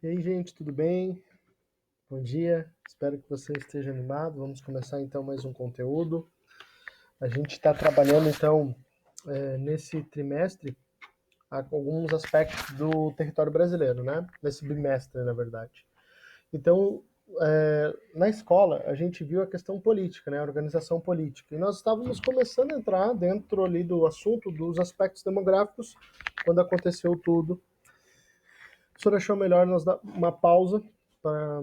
E aí, gente, tudo bem? Bom dia, espero que você esteja animado. Vamos começar então mais um conteúdo. A gente está trabalhando então nesse trimestre alguns aspectos do território brasileiro, né? Nesse bimestre, na verdade. Então, na escola, a gente viu a questão política, né? A organização política. E nós estávamos começando a entrar dentro ali do assunto dos aspectos demográficos quando aconteceu tudo. O senhor achou melhor nós dar uma pausa para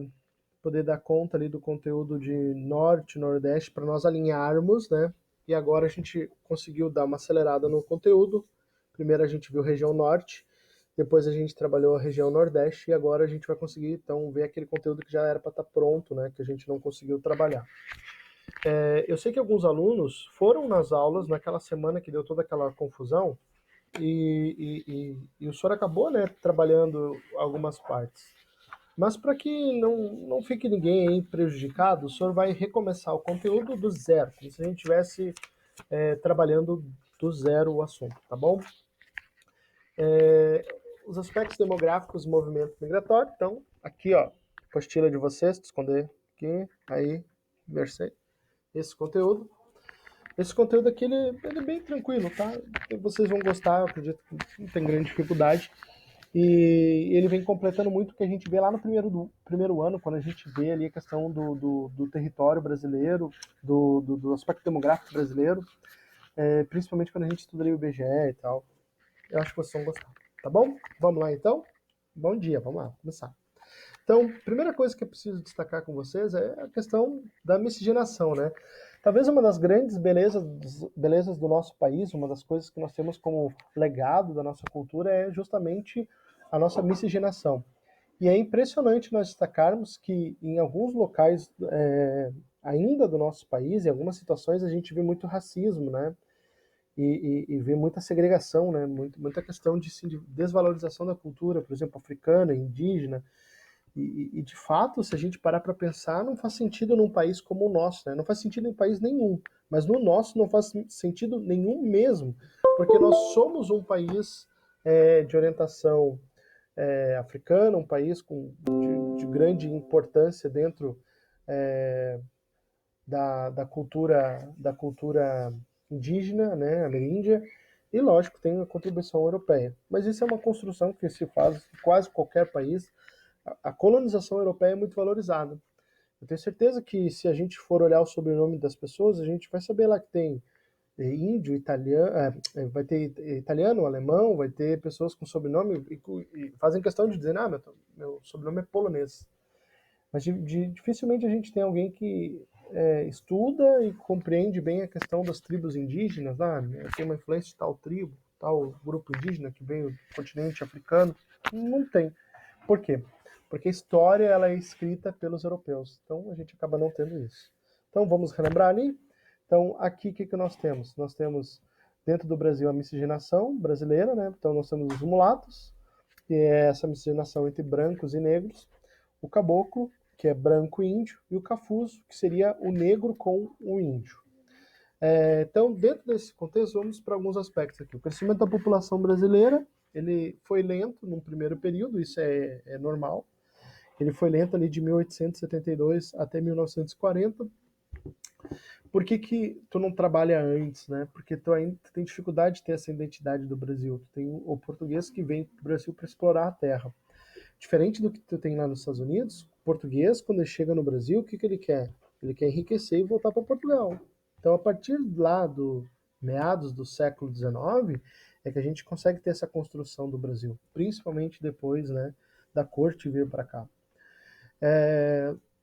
poder dar conta ali do conteúdo de norte, nordeste, para nós alinharmos, né? E agora a gente conseguiu dar uma acelerada no conteúdo. Primeiro a gente viu região norte, depois a gente trabalhou a região nordeste e agora a gente vai conseguir então ver aquele conteúdo que já era para estar pronto, né? Que a gente não conseguiu trabalhar. Eu sei que alguns alunos foram nas aulas naquela semana que deu toda aquela confusão e o senhor acabou, né, trabalhando algumas partes. Mas para que não fique ninguém aí prejudicado, o senhor vai recomeçar o conteúdo do zero, como se a gente estivesse trabalhando do zero o assunto, tá bom? Os aspectos demográficos do movimento migratório, então, aqui, ó, apostila de vocês, esconder aqui, aí, versei esse conteúdo. Esse conteúdo aqui, ele é bem tranquilo, tá? Vocês vão gostar, eu acredito que não tem grande dificuldade. E ele vem completando muito o que a gente vê lá no primeiro ano, quando a gente vê ali a questão do território brasileiro, do aspecto demográfico brasileiro, principalmente quando a gente estuda ali o IBGE e tal. Eu acho que vocês vão gostar, tá bom? Vamos lá então? Bom dia, vamos lá, começar. Então, primeira coisa que eu preciso destacar com vocês é a questão da miscigenação, né? Talvez uma das grandes belezas do nosso país, uma das coisas que nós temos como legado da nossa cultura é justamente a nossa miscigenação. E é impressionante nós destacarmos que em alguns locais ainda do nosso país, em algumas situações, a gente vê muito racismo, né? E vê muita segregação, né? Muita questão de desvalorização da cultura, por exemplo, africana, indígena, e de fato, se a gente parar para pensar, não faz sentido num país como o nosso, né? Não faz sentido em país nenhum. Mas no nosso não faz sentido nenhum mesmo, porque nós somos um país de orientação africana, um país de grande importância dentro é, da cultura indígena, né, ameríndia, e lógico tem a contribuição europeia. Mas isso é uma construção que se faz em quase qualquer país. A colonização europeia é muito valorizada. Eu tenho certeza que se a gente for olhar o sobrenome das pessoas, a gente vai saber lá que tem índio, italiano, vai ter italiano, alemão, vai ter pessoas com sobrenome e fazem questão de dizer, ah, meu sobrenome é polonês. Mas dificilmente a gente tem alguém que estuda e compreende bem a questão das tribos indígenas. Ah, tem uma influência de tal tribo, tal grupo indígena que veio do continente africano. Não tem. Por quê? Porque a história ela é escrita pelos europeus. Então a gente acaba não tendo isso. Então vamos relembrar ali. Então aqui o que nós temos? Nós temos dentro do Brasil a miscigenação brasileira, né? Então nós temos os mulatos, que é essa miscigenação entre brancos e negros, o caboclo, que é branco e índio, e o cafuso, que seria o negro com o índio. Então, dentro desse contexto, vamos para alguns aspectos aqui. O crescimento da população brasileira, ele foi lento num primeiro período, isso é normal. Ele foi lento ali de 1872 até 1940. Por que tu não trabalha antes, né? Porque tu ainda tem dificuldade de ter essa identidade do Brasil. Tu tem o português que vem para o Brasil para explorar a terra. Diferente do que tu tem lá nos Estados Unidos, o português, quando ele chega no Brasil, o que ele quer? Ele quer enriquecer e voltar para Portugal. Então, a partir lá do meados do século XIX, é que a gente consegue ter essa construção do Brasil, principalmente depois, né, da corte vir para cá.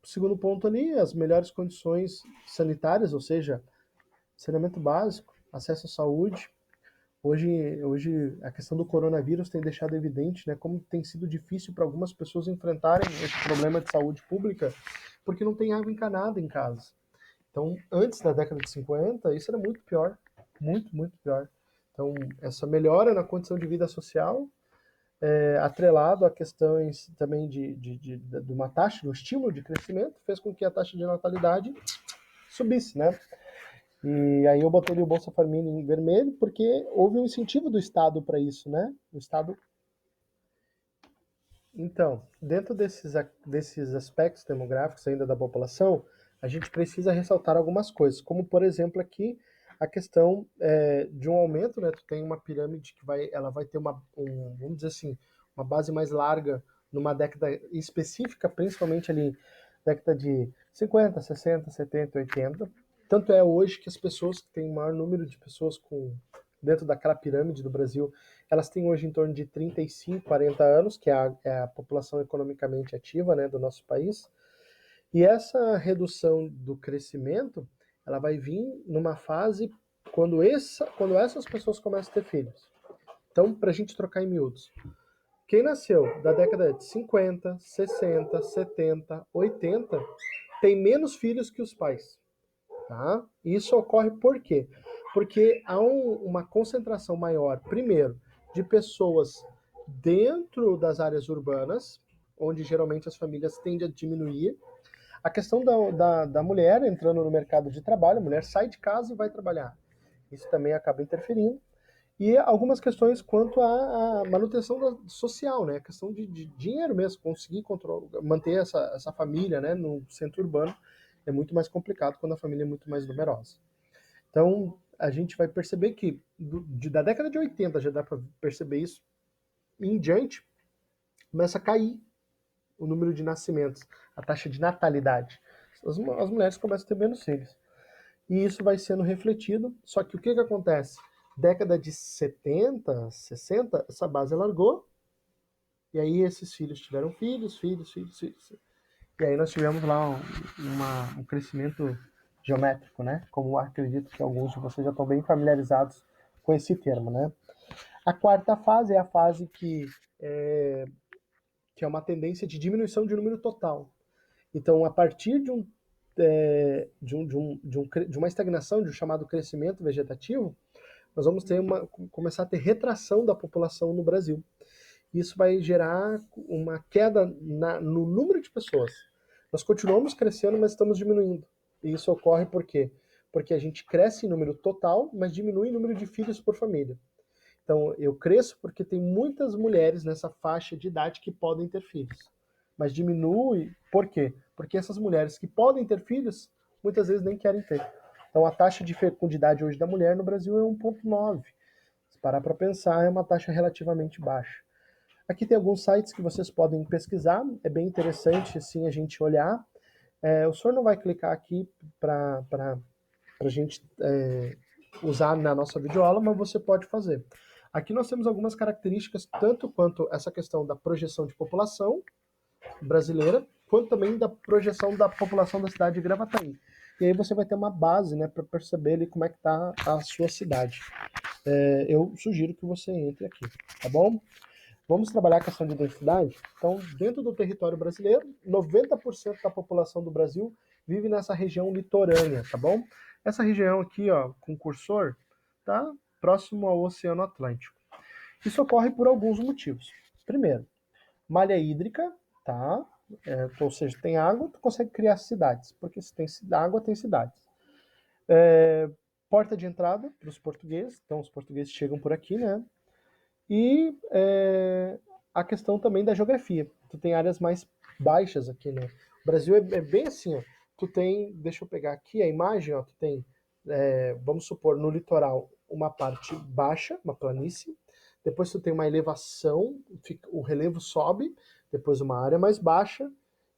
Segundo ponto ali, as melhores condições sanitárias, ou seja, saneamento básico, acesso à saúde. Hoje a questão do coronavírus tem deixado evidente, né, como tem sido difícil para algumas pessoas enfrentarem esse problema de saúde pública, porque não tem água encanada em casa. Então, antes da década de 50, isso era muito pior, muito pior. Então, essa melhora na condição de vida social, atrelado a questões também de uma taxa, do estímulo de crescimento, fez com que a taxa de natalidade subisse, né? E aí eu botei o Bolsa Família em vermelho porque houve um incentivo do Estado para isso, né? O Estado Então, dentro desses aspectos demográficos ainda da população, a gente precisa ressaltar algumas coisas, como por exemplo aqui a questão de um aumento, né? Tu tem uma pirâmide que ela vai ter vamos dizer assim, uma base mais larga numa década específica, principalmente ali década de 50, 60, 70, 80. Tanto é hoje que as pessoas que têm o maior número de pessoas dentro daquela pirâmide do Brasil, elas têm hoje em torno de 35, 40 anos, que é a população economicamente ativa, né, do nosso país. E essa redução do crescimento, ela vai vir numa fase quando essas pessoas começam a ter filhos. Então, para a gente trocar em miúdos, quem nasceu da década de 50, 60, 70, 80 tem menos filhos que os pais. Tá? Isso ocorre por quê? Porque há uma concentração maior, primeiro, de pessoas dentro das áreas urbanas, onde geralmente as famílias tendem a diminuir. A questão da mulher entrando no mercado de trabalho, a mulher sai de casa e vai trabalhar. Isso também acaba interferindo. E algumas questões quanto à manutenção social, né? A questão de dinheiro mesmo, conseguir manter essa família, né, no centro urbano é muito mais complicado quando a família é muito mais numerosa. Então, a gente vai perceber que da década de 80 já dá para perceber isso, e em diante começa a cair o número de nascimentos, a taxa de natalidade. As mulheres começam a ter menos filhos. E isso vai sendo refletido, só que o que acontece? Década de 70, 60, essa base largou, e aí esses filhos tiveram filhos. E aí nós tivemos lá um crescimento geométrico, né? Como acredito que alguns de vocês já estão bem familiarizados com esse termo, né? A quarta fase é a fase que é uma tendência de diminuição de número total. Então, a partir de uma estagnação, de um chamado crescimento vegetativo, nós vamos começar a ter retração da população no Brasil. Isso vai gerar uma queda no número de pessoas. Nós continuamos crescendo, mas estamos diminuindo. E isso ocorre por quê? Porque a gente cresce em número total, mas diminui em número de filhos por família. Então, eu cresço porque tem muitas mulheres nessa faixa de idade que podem ter filhos. Mas diminui, por quê? Porque essas mulheres que podem ter filhos, muitas vezes nem querem ter. Então, a taxa de fecundidade hoje da mulher no Brasil é 1,9. Se parar para pensar, é uma taxa relativamente baixa. Aqui tem alguns sites que vocês podem pesquisar, é bem interessante sim a gente olhar. O senhor não vai clicar aqui para a gente usar na nossa videoaula, mas você pode fazer. Aqui nós temos algumas características, tanto quanto essa questão da projeção de população brasileira, quanto também da projeção da população da cidade de Gravataí. E aí você vai ter uma base, né, para perceber ali como é que está a sua cidade. Eu sugiro que você entre aqui, tá bom? Vamos trabalhar a questão de densidade? Então, dentro do território brasileiro, 90% da população do Brasil vive nessa região litorânea, tá bom? Essa região aqui, ó, com cursor, tá próximo ao Oceano Atlântico. Isso ocorre por alguns motivos. Primeiro, malha hídrica, tá? Ou seja, tem água, tu consegue criar cidades, porque se tem água, tem cidades. Porta de entrada para os portugueses, então os portugueses chegam por aqui, né? E a questão também da geografia. Tu tem áreas mais baixas aqui, né? O Brasil é bem assim, ó. Tu tem, deixa eu pegar aqui a imagem, ó. Tu tem, vamos supor, no litoral, uma parte baixa, uma planície. Depois tu tem uma elevação, o relevo sobe. Depois uma área mais baixa.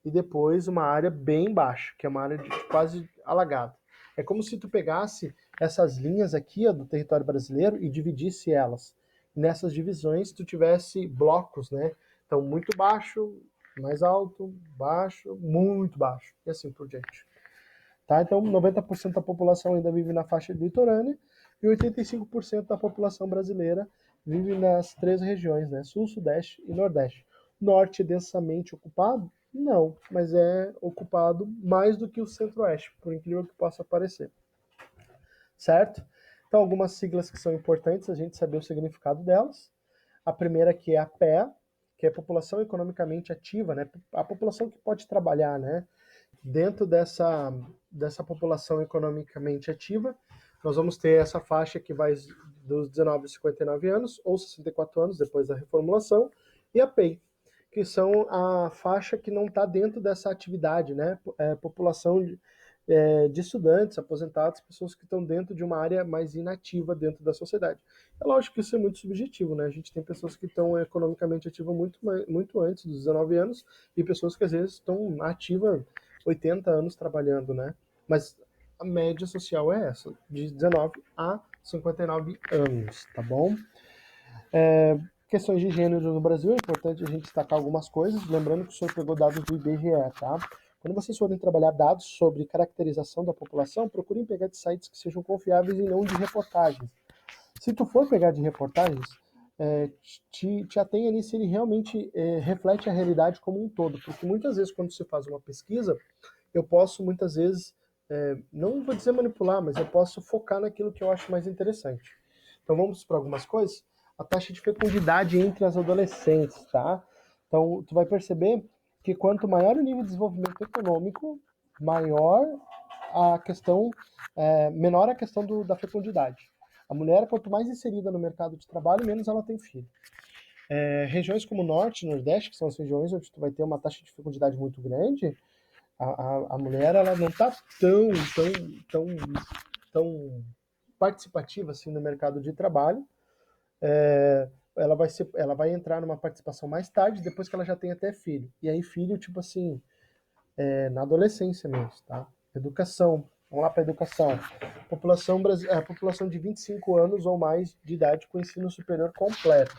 E depois uma área bem baixa, que é uma área de quase alagada. É como se tu pegasse essas linhas aqui, ó, do território brasileiro e dividisse elas. Nessas divisões tu tivesse blocos, né? Então, muito baixo, mais alto, baixo, muito baixo, e assim por diante. Tá? Então, 90% da população ainda vive na faixa litorânea e 85% da população brasileira vive nas três regiões, né? Sul, Sudeste e Nordeste. Norte é densamente ocupado? Não, mas é ocupado mais do que o Centro-Oeste, por incrível que possa parecer. Certo? Então, algumas siglas que são importantes a gente saber o significado delas. A primeira que é a PEA, que é a população economicamente ativa, né? A população que pode trabalhar, né? Dentro dessa população economicamente ativa, nós vamos ter essa faixa que vai dos 19 aos 59 anos, ou 64 anos, depois da reformulação, e a PEI, que são a faixa que não está dentro dessa atividade, né? População de estudantes, aposentados, pessoas que estão dentro de uma área mais inativa dentro da sociedade. É lógico que isso é muito subjetivo, né? A gente tem pessoas que estão economicamente ativas muito antes dos 19 anos e pessoas que às vezes estão ativas 80 anos trabalhando, né? Mas a média social é essa, de 19 a 59 anos, tá bom? Questões de gênero no Brasil, é importante a gente destacar algumas coisas, lembrando que o senhor pegou dados do IBGE, tá? Quando vocês forem trabalhar dados sobre caracterização da população, procurem pegar de sites que sejam confiáveis e não de reportagens. Se tu for pegar de reportagens, te atenha ali se ele realmente reflete a realidade como um todo, porque muitas vezes quando você faz uma pesquisa, eu posso muitas vezes, não vou dizer manipular, mas eu posso focar naquilo que eu acho mais interessante. Então vamos para algumas coisas. A taxa de fecundidade entre as adolescentes, tá? Então tu vai perceber que quanto maior o nível de desenvolvimento econômico, maior a questão, menor a questão da fecundidade. A mulher, quanto mais inserida no mercado de trabalho, menos ela tem filho. Regiões como o Norte e Nordeste, que são as regiões onde tu vai ter uma taxa de fecundidade muito grande, a mulher ela não está tão participativa assim no mercado de trabalho. Ela vai entrar numa participação mais tarde, depois que ela já tem até filho. E aí filho, tipo assim, na adolescência mesmo, tá? Educação. Vamos lá para educação. População de 25 anos ou mais de idade com ensino superior completo.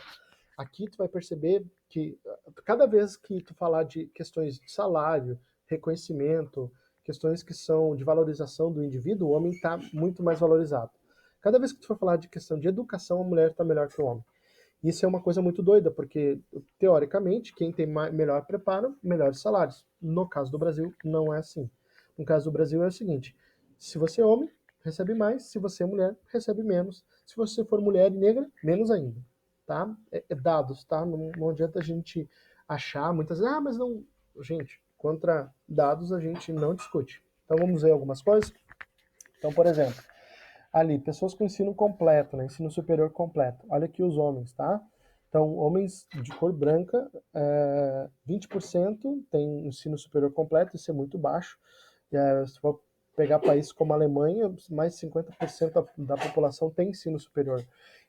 Aqui tu vai perceber que cada vez que tu falar de questões de salário, reconhecimento, questões que são de valorização do indivíduo, o homem está muito mais valorizado. Cada vez que tu for falar de questão de educação, a mulher está melhor que o homem. Isso é uma coisa muito doida, porque, teoricamente, quem tem melhor preparo, melhores salários. No caso do Brasil, não é assim. No caso do Brasil é o seguinte: se você é homem, recebe mais, se você é mulher, recebe menos. Se você for mulher e negra, menos ainda. Tá? Dados, tá? Não adianta a gente achar muitas vezes, mas não. Gente, contra dados a gente não discute. Então vamos ver algumas coisas. Então, por exemplo, ali, pessoas com ensino completo, né? Ensino superior completo. Olha aqui os homens, tá? Então, homens de cor branca, 20% tem ensino superior completo, isso é muito baixo. Se for pegar países como a Alemanha, mais de 50% da população tem ensino superior.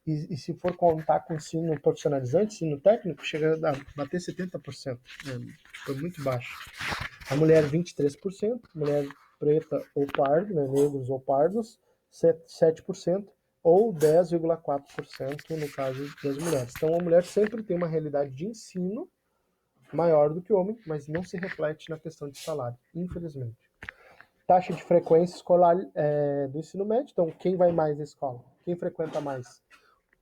E se for contar com ensino profissionalizante, ensino técnico, chega a bater 70%. Foi muito baixo. A mulher, 23%, mulher preta ou pardo, né, negros ou pardos, 7%, ou 10,4% no caso das mulheres. Então, a mulher sempre tem uma realidade de ensino maior do que o homem, mas não se reflete na questão de salário, infelizmente. Taxa de frequência escolar do ensino médio, então quem vai mais na escola? Quem frequenta mais?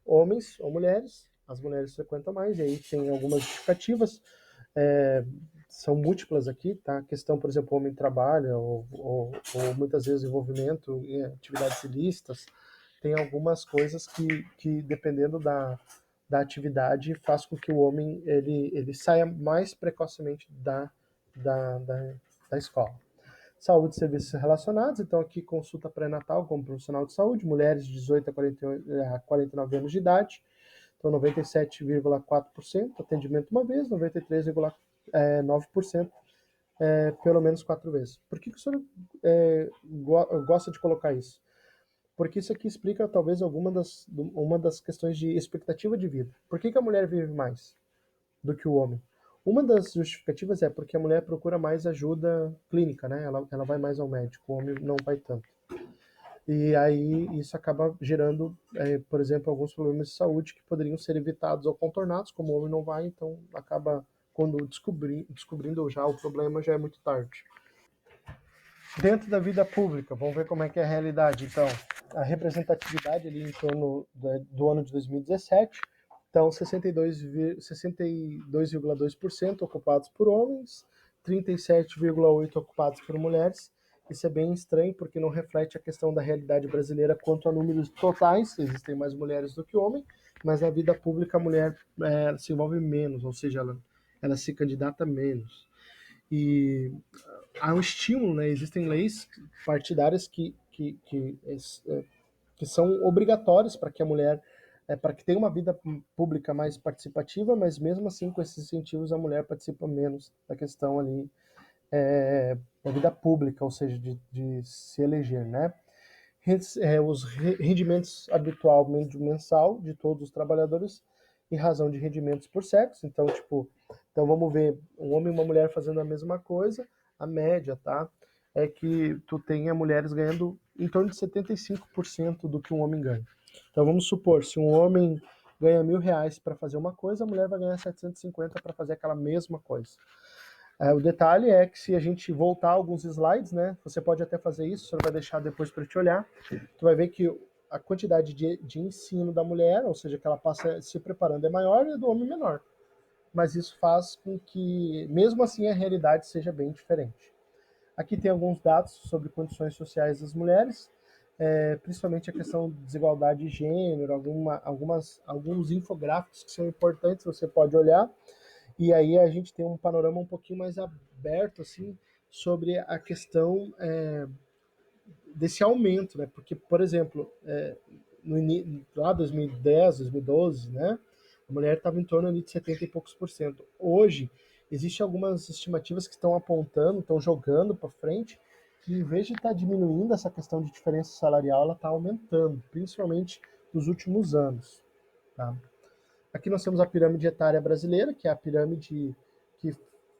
Homens ou mulheres? As mulheres frequentam mais, e aí tem algumas justificativas, são múltiplas aqui, tá? A questão, por exemplo, o homem trabalha, ou muitas vezes envolvimento em atividades ilícitas, tem algumas coisas que dependendo da atividade, faz com que o homem ele saia mais precocemente da escola. Saúde e serviços relacionados, então aqui consulta pré-natal como profissional de saúde, mulheres de 18 a 49 anos de idade, então 97,4%, atendimento uma vez, 93,9% pelo menos 4 vezes. Por que o senhor gosta de colocar isso? Porque isso aqui explica talvez uma das questões de expectativa de vida. Por que a mulher vive mais do que o homem? Uma das justificativas é porque a mulher procura mais ajuda clínica, né? Ela vai mais ao médico, o homem não vai tanto. E aí isso acaba gerando, por exemplo, alguns problemas de saúde que poderiam ser evitados ou contornados, como o homem não vai, então acaba, quando descobrindo já o problema, já é muito tarde. Dentro da vida pública, vamos ver como é que é a realidade. Então, a representatividade ali em torno do ano de 2017, então 62,2% ocupados por homens, 37,8% ocupados por mulheres. Isso é bem estranho porque não reflete a questão da realidade brasileira quanto a números totais, existem mais mulheres do que homens, mas na vida pública a mulher se envolve menos, ou seja, ela se candidata menos. E há um estímulo, né? Existem leis partidárias que são obrigatórias para que a mulher para que tenha uma vida pública mais participativa, mas mesmo assim, com esses incentivos, a mulher participa menos da questão ali da vida pública, ou seja, de se eleger, né? Os rendimentos habitualmente mensal de todos os trabalhadores em razão de rendimentos por sexo. Então, tipo, então vamos ver um homem e uma mulher fazendo a mesma coisa, a média, tá? É que tu tenha mulheres ganhando em torno de 75% do que um homem ganha. Então vamos supor, se um homem ganha R$ 1.000 para fazer uma coisa, a mulher vai ganhar 750 para fazer aquela mesma coisa. O detalhe é que se a gente voltar alguns slides, né, você pode até fazer isso, você vai deixar depois para te olhar, tu vai ver que a quantidade de ensino da mulher, ou seja, que ela passa se preparando é maior e a do homem menor. Mas isso faz com que, mesmo assim, a realidade seja bem diferente. Aqui tem alguns dados sobre condições sociais das mulheres, principalmente a questão de desigualdade de gênero, alguns infográficos que são importantes, você pode olhar, e aí a gente tem um panorama um pouquinho mais aberto, assim, sobre a questão desse aumento, né? Porque, por exemplo, lá 2010, 2012, né? A mulher estava em torno ali de 70 e poucos por cento. Hoje, existem algumas estimativas que estão apontando, estão jogando para frente, que em vez de estar diminuindo essa questão de diferença salarial, ela está aumentando, principalmente nos últimos anos, tá? Aqui nós temos a pirâmide etária brasileira, que é a pirâmide que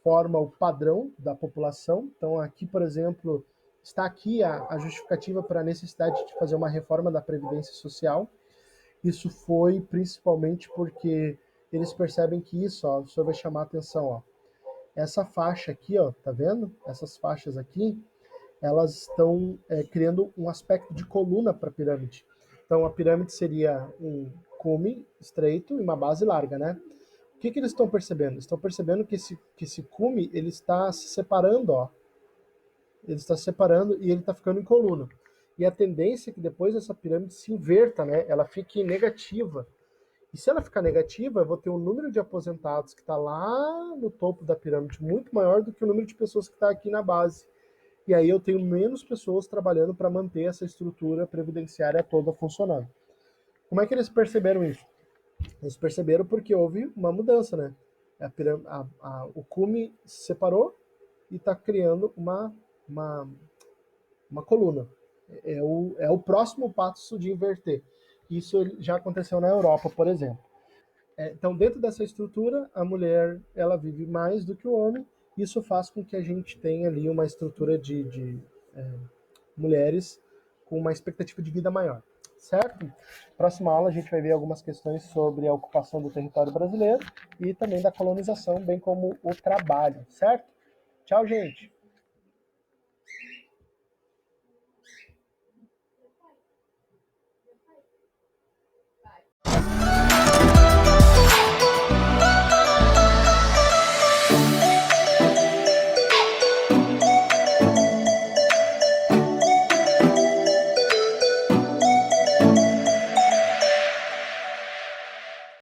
forma o padrão da população. Então, aqui, por exemplo, está aqui a justificativa para a necessidade de fazer uma reforma da Previdência Social. Isso foi principalmente porque eles percebem que isso, ó, o senhor vai chamar a atenção, ó. Essa faixa aqui, ó, tá vendo? Essas faixas aqui, elas estão criando um aspecto de coluna para a pirâmide. Então, a pirâmide seria um cume estreito e uma base larga, né? O que eles estão percebendo? Estão percebendo que esse cume ele está se separando, ó. Ele está se separando e ele está ficando em coluna. E a tendência é que depois essa pirâmide se inverta, né? Ela fique negativa. E se ela ficar negativa, eu vou ter um número de aposentados que está lá no topo da pirâmide muito maior do que o número de pessoas que está aqui na base. E aí eu tenho menos pessoas trabalhando para manter essa estrutura previdenciária toda funcionando. Como é que eles perceberam isso? Eles perceberam porque houve uma mudança, né? O cume se separou e está criando uma, uma coluna. É o próximo passo de inverter. Isso já aconteceu na Europa, por exemplo. Então, dentro dessa estrutura, a mulher ela vive mais do que o homem. Isso faz com que a gente tenha ali uma estrutura de mulheres com uma expectativa de vida maior, certo? Próxima aula a gente vai ver algumas questões sobre a ocupação do território brasileiro e também da colonização, bem como o trabalho, certo? Tchau, gente!